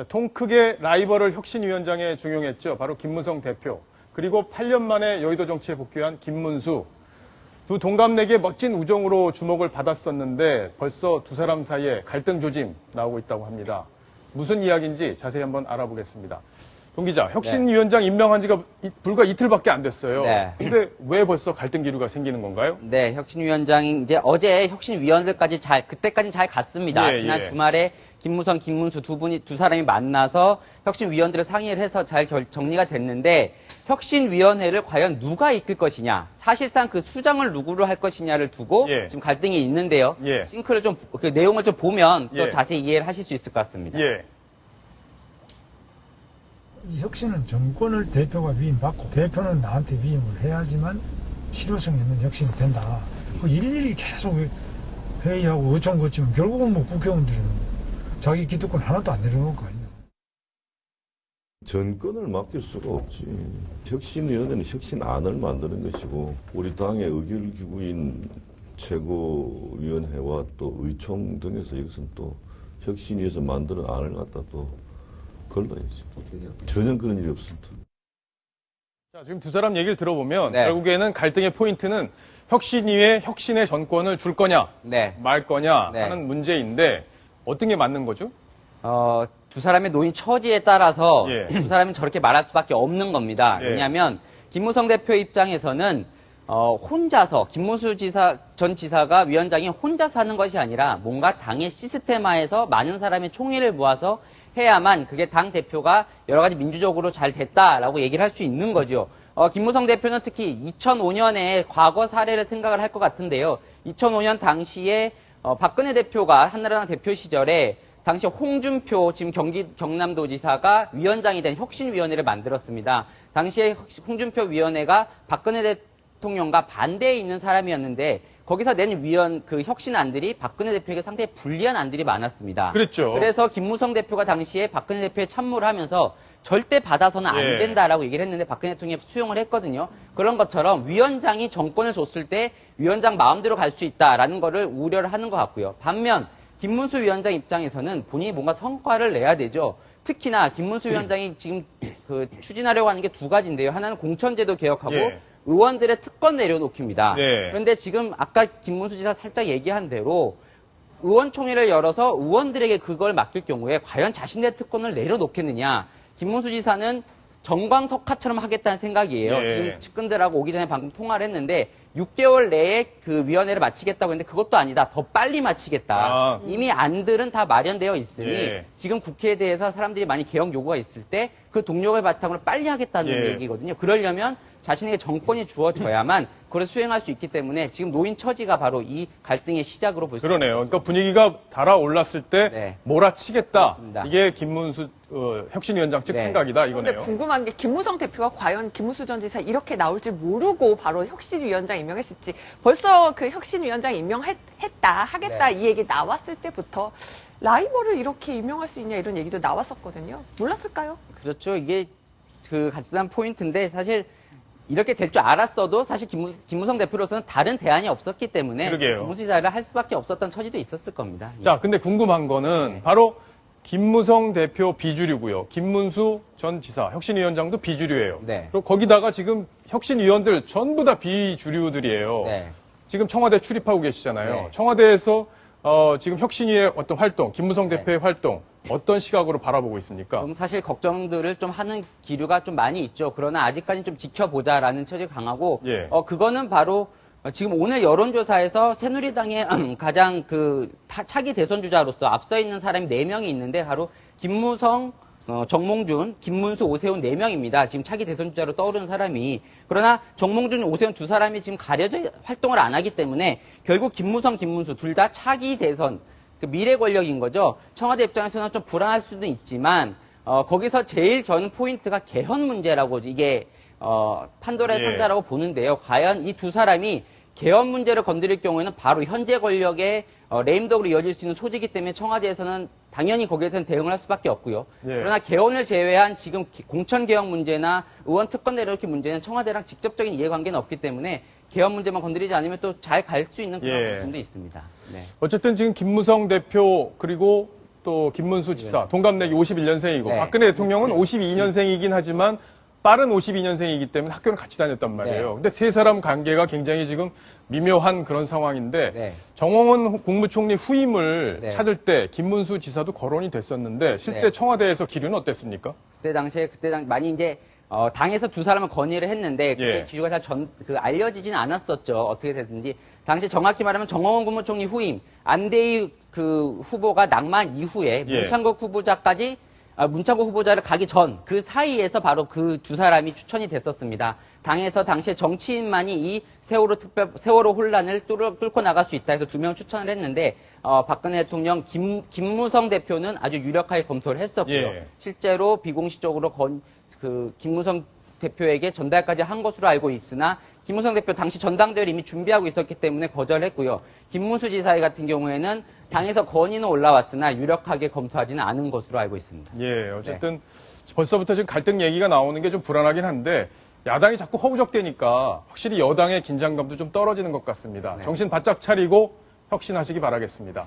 자, 통 크게 라이벌을 혁신위원장에 중용했죠. 바로 김무성 대표. 그리고 8년 만에 여의도 정치에 복귀한 김문수. 두 동갑내기의 멋진 우정으로 주목을 받았었는데 벌써 두 사람 사이에 갈등 조짐 나오고 있다고 합니다. 무슨 이야기인지 자세히 한번 알아보겠습니다. 동 기자, 혁신위원장 임명한 지가 불과 이틀밖에 안 됐어요. 네. 근데 왜 벌써 갈등 기류가 생기는 건가요? 네, 혁신위원장이 이제 어제 혁신위원들까지 그때까지는 잘 갔습니다. 지난 주말에 김무성, 김문수 두 사람이 만나서 혁신위원들을 상의를 해서 잘 정리가 됐는데 혁신위원회를 과연 누가 이끌 것이냐, 사실상 그 수장을 누구로 할 것이냐를 두고 지금 갈등이 있는데요. 싱크를 좀, 그 내용을 좀 보면 또 자세히 이해를 하실 수 있을 것 같습니다. 이 혁신은 정권을 대표가 위임받고 대표는 나한테 위임을 해야지만 실효성 있는 혁신이 된다. 일일이 계속 회의하고 의총 거치면 결국은 뭐 국회의원들은 자기 기득권 하나도 안 내려놓을 거 아니에요. 정권을 맡길 수가 없지. 혁신위원회는 혁신안을 만드는 것이고 우리 당의 의결기구인 최고위원회와 또 의총 등에서 이것은 또 혁신위에서 만드는 안을 갖다 또 걸러야지. 전혀 그런 일이 없습니다. 자, 지금 두 사람 얘기를 들어보면 결국에는 갈등의 포인트는 혁신위에 혁신의 전권을 줄 거냐 말 거냐 하는 문제인데 어떤 게 맞는 거죠? 두 사람의 노인 처지에 따라서 두 사람이 저렇게 말할 수밖에 없는 겁니다. 왜냐하면 김무성 대표 입장에서는 혼자서 김문수 전 지사가 위원장이 혼자서 하는 것이 아니라 뭔가 당의 시스템화에서 많은 사람의 총의를 모아서 해야만 그게 당 대표가 여러 가지 민주적으로 잘 됐다라고 얘기를 할 수 있는 거죠. 김무성 대표는 특히 2005년에 과거 사례를 생각을 할 것 같은데요. 2005년 당시에 박근혜 대표가 한나라당 대표 시절에 당시 홍준표 지금 경남도지사가 위원장이 된 혁신위원회를 만들었습니다. 당시에 홍준표 위원회가 박근혜 대통령과 반대에 있는 사람이었는데 거기서 낸 그 혁신안들이 박근혜 대표에게 상당히 불리한 안들이 많았습니다. 그랬죠. 그래서 김무성 대표가 당시에 박근혜 대표에 참모를 하면서 절대 받아서는 안 된다라고 얘기를 했는데 박근혜 대통령이 수용을 했거든요. 그런 것처럼 위원장이 정권을 줬을 때 위원장 마음대로 갈 수 있다라는 거를 우려를 하는 것 같고요. 반면 김문수 위원장 입장에서는 본인이 뭔가 성과를 내야 되죠. 특히나 김문수 위원장이 지금 추진하려고 하는 게 두 가지인데요. 하나는 공천제도 개혁하고 의원들의 특권 내려놓기입니다. 그런데 지금 아까 김문수 지사 살짝 얘기한 대로 의원총회를 열어서 의원들에게 그걸 맡길 경우에 과연 자신의 특권을 내려놓겠느냐. 김문수 지사는 정광석화처럼 하겠다는 생각이에요. 지금 측근들하고 오기 전에 방금 통화를 했는데 6개월 내에 그 위원회를 마치겠다고 했는데 그것도 아니다. 더 빨리 마치겠다. 이미 안들은 다 마련되어 있으니 지금 국회에 대해서 사람들이 많이 개혁 요구가 있을 때 그 동력을 바탕으로 빨리 하겠다는 얘기거든요. 그러려면 자신에게 정권이 주어져야만 그걸 수행할 수 있기 때문에 지금 노인 처지가 바로 이 갈등의 시작으로 볼 수 있습니다. 그러네요. 그러니까 분위기가 달아올랐을 때 몰아치겠다. 그렇습니다. 이게 김문수 혁신위원장 측 생각이다 이거네요. 그런데 궁금한 게 김무성 대표가 과연 김문수 전 지사 이렇게 나올 줄 모르고 바로 혁신위원장 임명했을지 벌써 그 혁신위원장 하겠다 이 얘기 나왔을 때부터 라이벌을 이렇게 임명할 수 있냐 이런 얘기도 나왔었거든요. 몰랐을까요? 그렇죠. 이게 그 가장 포인트인데 사실 이렇게 될 줄 알았어도 사실 김무성 대표로서는 다른 대안이 없었기 때문에 김문수 지사를 할 수밖에 없었던 처지도 있었을 겁니다. 자, 근데 궁금한 거는 바로 김무성 대표 비주류고요. 김문수 전 지사, 혁신위원장도 비주류예요. 그리고 거기다가 지금 혁신위원들 전부 다 비주류들이에요. 지금 청와대 출입하고 계시잖아요. 청와대에서 지금 혁신위의 어떤 활동, 김무성 대표의 활동 어떤 시각으로 바라보고 있습니까? 사실 걱정들을 좀 하는 기류가 좀 많이 있죠. 그러나 아직까지는 좀 지켜보자라는 처지가 강하고 그거는 바로 지금 오늘 여론조사에서 새누리당의 가장 차기 대선 주자로서 앞서 있는 사람이 4명이 있는데 바로 김무성, 정몽준, 김문수, 오세훈 4명입니다. 지금 차기 대선 주자로 떠오르는 사람이. 그러나 정몽준, 오세훈 두 사람이 지금 가려져 활동을 안 하기 때문에 결국 김무성, 김문수 둘 다 차기 대선 그 미래 권력인 거죠. 청와대 입장에서는 좀 불안할 수도 있지만 거기서 제일 저는 포인트가 개헌 문제라고 이게 판도라의 상자라고 보는데요. 과연 이 두 사람이 개헌 문제를 건드릴 경우에는 바로 현재 권력의 레임덕으로 이어질 수 있는 소지이기 때문에 청와대에서는 당연히 거기에서는 대응을 할 수밖에 없고요. 그러나 개헌을 제외한 지금 공천개혁 문제나 의원 특권 내려놓기 문제는 청와대랑 직접적인 이해관계는 없기 때문에 개헌 문제만 건드리지 않으면 또 잘 갈 수 있는 그런 부분도 있습니다. 어쨌든 지금 김무성 대표 그리고 또 김문수 지사, 동갑내기 51년생이고 네. 박근혜 대통령은 52년생이긴 하지만 빠른 52년생이기 때문에 학교는 같이 다녔단 말이에요. 네. 근데 세 사람 관계가 굉장히 지금 미묘한 그런 상황인데 네. 정홍원 국무총리 후임을 네. 찾을 때 김문수 지사도 거론이 됐었는데 실제 네. 청와대에서 기류는 어땠습니까? 그때 많이 이제 당에서 두 사람을 건의를 했는데 그때 예. 기류가 잘 알려지진 않았었죠. 어떻게 됐든지 당시 정확히 말하면 정홍원 국무총리 후임 안대희 그 후보가 낙마 이후에 예. 문창국 후보자를 가기 전 그 사이에서 바로 그 두 사람이 추천이 됐었습니다. 당에서 당시에 정치인만이 이 세월호 혼란을 뚫고 나갈 수 있다 해서 두 명 추천을 했는데 박근혜 대통령 김무성 대표는 아주 유력하게 검토를 했었고요. 예. 실제로 비공식적으로 김무성 대표에게 전달까지 한 것으로 알고 있으나 김무성 대표 당시 전당대회를 이미 준비하고 있었기 때문에 거절했고요. 김문수 지사 같은 경우에는 당에서 건의는 올라왔으나 유력하게 검토하지는 않은 것으로 알고 있습니다. 예, 어쨌든 벌써부터 지금 갈등 얘기가 나오는 게 좀 불안하긴 한데 야당이 자꾸 허우적대니까 확실히 여당의 긴장감도 좀 떨어지는 것 같습니다. 네. 정신 바짝 차리고 혁신하시기 바라겠습니다.